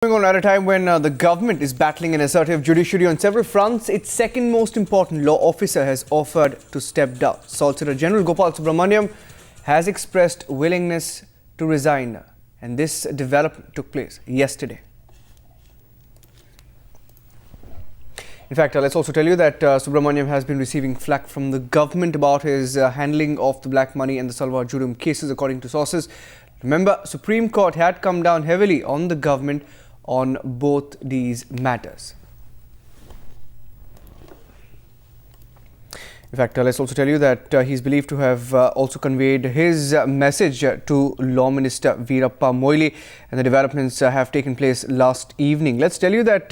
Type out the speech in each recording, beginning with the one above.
Going on at a time when the government is battling an assertive judiciary on several fronts, its second most important law officer has offered to step down. Solicitor General Gopal Subramaniam has expressed willingness to resign, and this development took place yesterday. In fact, let's also tell you that Subramaniam has been receiving flack from the government about his handling of the black money and the Salwa Judum cases, according to sources. Remember, Supreme Court had come down heavily on the government on both these matters. In fact, let's also tell you that he's believed to have also conveyed his message to Law Minister Veerappa Moily, and the developments have taken place last evening. Let's tell you that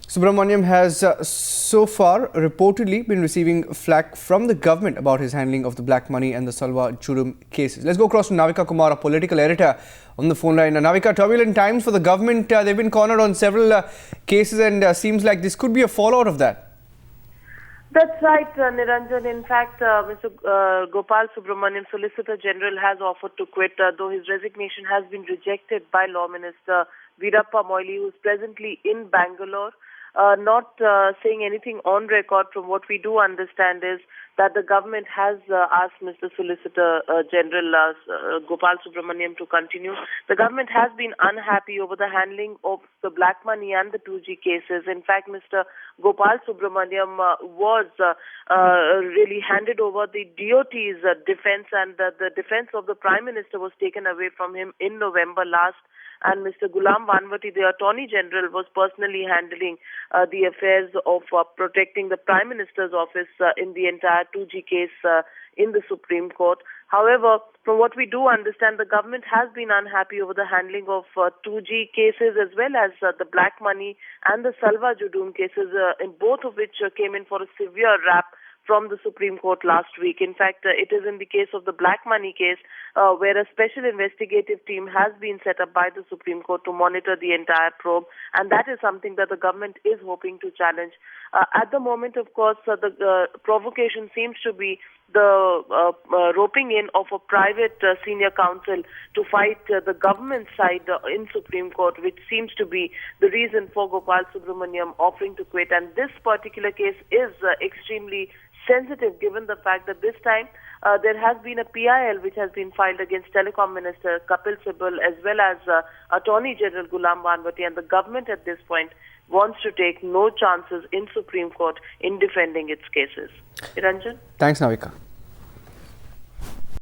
Subramaniam has so far reportedly been receiving flack from the government about his handling of the black money and the Salwa Judum cases. Let's go across to Navika Kumar, a political editor, on the phone line. Navika, turbulent times for the government. They've been cornered on several cases, and seems like this could be a fallout of that. That's right, Niranjan. In fact, Mr. Gopal Subramaniam, Solicitor General, has offered to quit, though his resignation has been rejected by Law Minister Veerappa Moily, who is presently in Bangalore. Not saying anything on record. From what we do understand is that the government has asked Mr. Solicitor General Gopal Subramaniam to continue. The government has been unhappy over the handling of the black money and the 2G cases. In fact, Mr. Gopal Subramaniam was really handed over the DOT's defense, and the defense of the Prime Minister was taken away from him in November last. And Mr. Gulam Vanvati, the Attorney General, was personally handling the affairs of protecting the Prime Minister's office in the entire 2G case in the Supreme Court. However, from what we do understand, the government has been unhappy over the handling of 2G cases, as well as the black money and the Salwa Judum cases, in both of which came in for a severe rap from the Supreme Court last week. In fact, it is in the case of the black money case where a special investigative team has been set up by the Supreme Court to monitor the entire probe, and that is something that the government is hoping to challenge. At the moment, of course, the provocation seems to be the roping in of a private senior counsel to fight the government side in Supreme Court, which seems to be the reason for Gopal Subramaniam offering to quit. And this particular case is extremely sensitive, given the fact that this time there has been a PIL which has been filed against Telecom Minister Kapil Sibal, as well as Attorney General Gulam Vanvati, and the government at this point wants to take no chances in Supreme Court in defending its cases. Niranjan? Thanks, Navika.